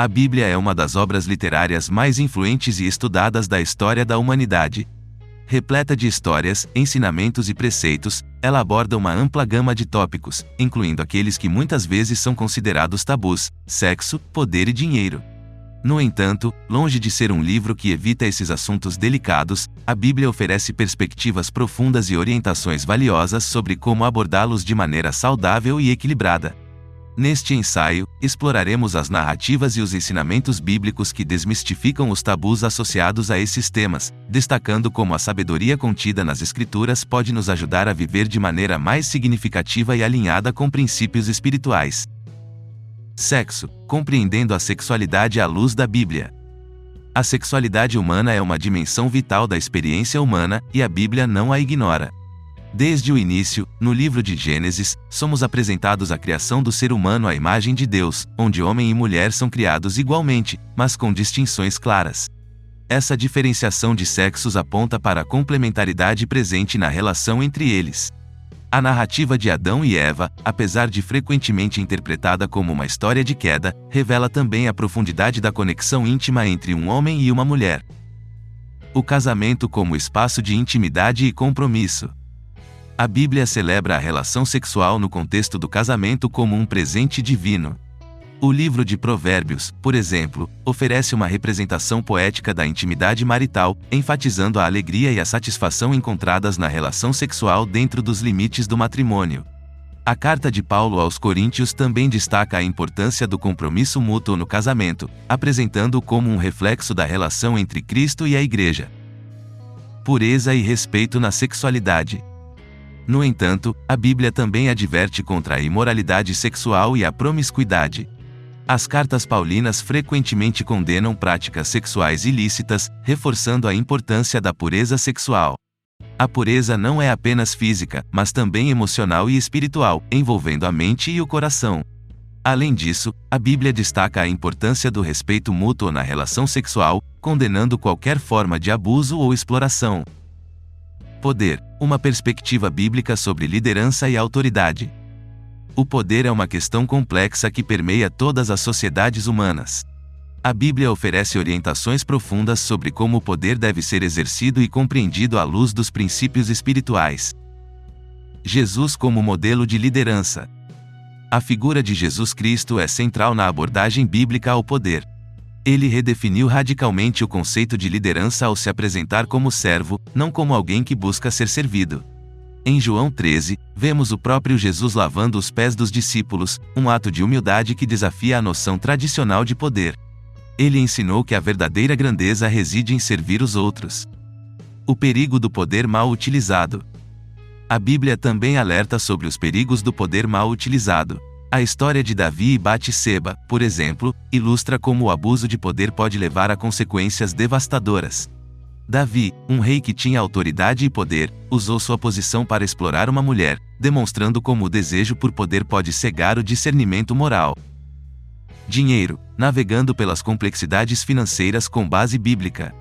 A Bíblia é uma das obras literárias mais influentes e estudadas da história da humanidade. Repleta de histórias, ensinamentos e preceitos, ela aborda uma ampla gama de tópicos, incluindo aqueles que muitas vezes são considerados tabus: sexo, poder e dinheiro. No entanto, longe de ser um livro que evita esses assuntos delicados, a Bíblia oferece perspectivas profundas e orientações valiosas sobre como abordá-los de maneira saudável e equilibrada. Neste ensaio, exploraremos as narrativas e os ensinamentos bíblicos que desmistificam os tabus associados a esses temas, destacando como a sabedoria contida nas Escrituras pode nos ajudar a viver de maneira mais significativa e alinhada com princípios espirituais. Sexo, compreendendo a sexualidade à luz da Bíblia. A sexualidade humana é uma dimensão vital da experiência humana, e a Bíblia não a ignora. Desde o início, no livro de Gênesis, somos apresentados a criação do ser humano à imagem de Deus, onde homem e mulher são criados igualmente, mas com distinções claras. Essa diferenciação de sexos aponta para a complementaridade presente na relação entre eles. A narrativa de Adão e Eva, apesar de frequentemente interpretada como uma história de queda, revela também a profundidade da conexão íntima entre um homem e uma mulher. O casamento como espaço de intimidade e compromisso. A Bíblia celebra a relação sexual no contexto do casamento como um presente divino. O livro de Provérbios, por exemplo, oferece uma representação poética da intimidade marital, enfatizando a alegria e a satisfação encontradas na relação sexual dentro dos limites do matrimônio. A carta de Paulo aos Coríntios também destaca a importância do compromisso mútuo no casamento, apresentando-o como um reflexo da relação entre Cristo e a Igreja. Pureza e respeito na sexualidade. No entanto, a Bíblia também adverte contra a imoralidade sexual e a promiscuidade. As cartas paulinas frequentemente condenam práticas sexuais ilícitas, reforçando a importância da pureza sexual. A pureza não é apenas física, mas também emocional e espiritual, envolvendo a mente e o coração. Além disso, a Bíblia destaca a importância do respeito mútuo na relação sexual, condenando qualquer forma de abuso ou exploração. Poder, uma perspectiva bíblica sobre liderança e autoridade. O poder é uma questão complexa que permeia todas as sociedades humanas. A Bíblia oferece orientações profundas sobre como o poder deve ser exercido e compreendido à luz dos princípios espirituais. Jesus como modelo de liderança. A figura de Jesus Cristo é central na abordagem bíblica ao poder. Ele redefiniu radicalmente o conceito de liderança ao se apresentar como servo, não como alguém que busca ser servido. Em João 13, vemos o próprio Jesus lavando os pés dos discípulos, um ato de humildade que desafia a noção tradicional de poder. Ele ensinou que a verdadeira grandeza reside em servir os outros. O perigo do poder mal utilizado. A Bíblia também alerta sobre os perigos do poder mal utilizado. A história de Davi e Batseba, por exemplo, ilustra como o abuso de poder pode levar a consequências devastadoras. Davi, um rei que tinha autoridade e poder, usou sua posição para explorar uma mulher, demonstrando como o desejo por poder pode cegar o discernimento moral. Dinheiro, navegando pelas complexidades financeiras com base bíblica.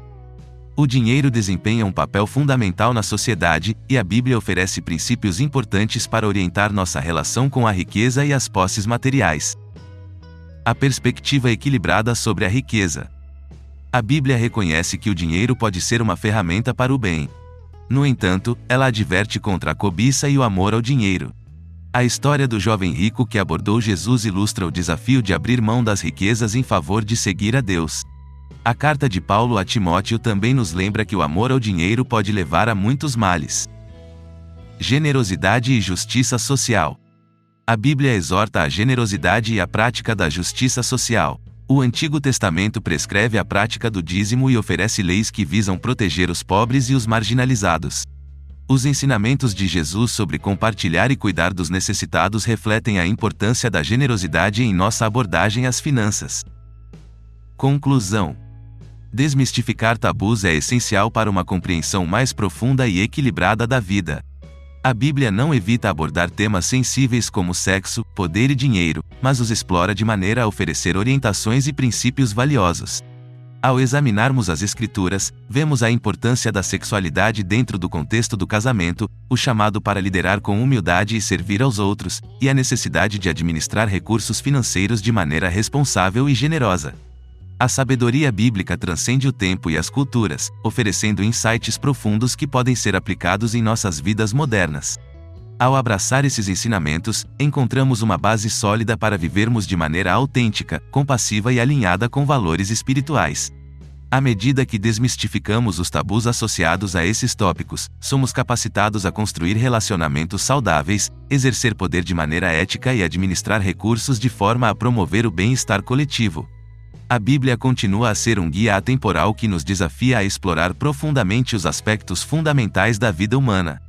O dinheiro desempenha um papel fundamental na sociedade, e a Bíblia oferece princípios importantes para orientar nossa relação com a riqueza e as posses materiais. A perspectiva equilibrada sobre a riqueza. A Bíblia reconhece que o dinheiro pode ser uma ferramenta para o bem. No entanto, ela adverte contra a cobiça e o amor ao dinheiro. A história do jovem rico que abordou Jesus ilustra o desafio de abrir mão das riquezas em favor de seguir a Deus. A carta de Paulo a Timóteo também nos lembra que o amor ao dinheiro pode levar a muitos males. Generosidade e justiça social. A Bíblia exorta a generosidade e a prática da justiça social. O Antigo Testamento prescreve a prática do dízimo e oferece leis que visam proteger os pobres e os marginalizados. Os ensinamentos de Jesus sobre compartilhar e cuidar dos necessitados refletem a importância da generosidade em nossa abordagem às finanças. Conclusão. Desmistificar tabus é essencial para uma compreensão mais profunda e equilibrada da vida. A Bíblia não evita abordar temas sensíveis como sexo, poder e dinheiro, mas os explora de maneira a oferecer orientações e princípios valiosos. Ao examinarmos as Escrituras, vemos a importância da sexualidade dentro do contexto do casamento, o chamado para liderar com humildade e servir aos outros, e a necessidade de administrar recursos financeiros de maneira responsável e generosa. A sabedoria bíblica transcende o tempo e as culturas, oferecendo insights profundos que podem ser aplicados em nossas vidas modernas. Ao abraçar esses ensinamentos, encontramos uma base sólida para vivermos de maneira autêntica, compassiva e alinhada com valores espirituais. À medida que desmistificamos os tabus associados a esses tópicos, somos capacitados a construir relacionamentos saudáveis, exercer poder de maneira ética e administrar recursos de forma a promover o bem-estar coletivo. A Bíblia continua a ser um guia atemporal que nos desafia a explorar profundamente os aspectos fundamentais da vida humana.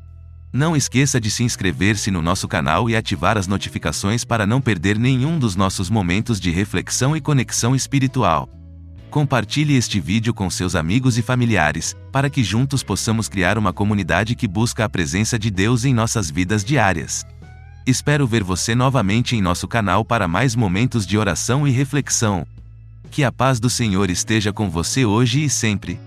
Não esqueça de se inscrever-se no nosso canal e ativar as notificações para não perder nenhum dos nossos momentos de reflexão e conexão espiritual. Compartilhe este vídeo com seus amigos e familiares, para que juntos possamos criar uma comunidade que busca a presença de Deus em nossas vidas diárias. Espero ver você novamente em nosso canal para mais momentos de oração e reflexão. Que a paz do Senhor esteja com você hoje e sempre.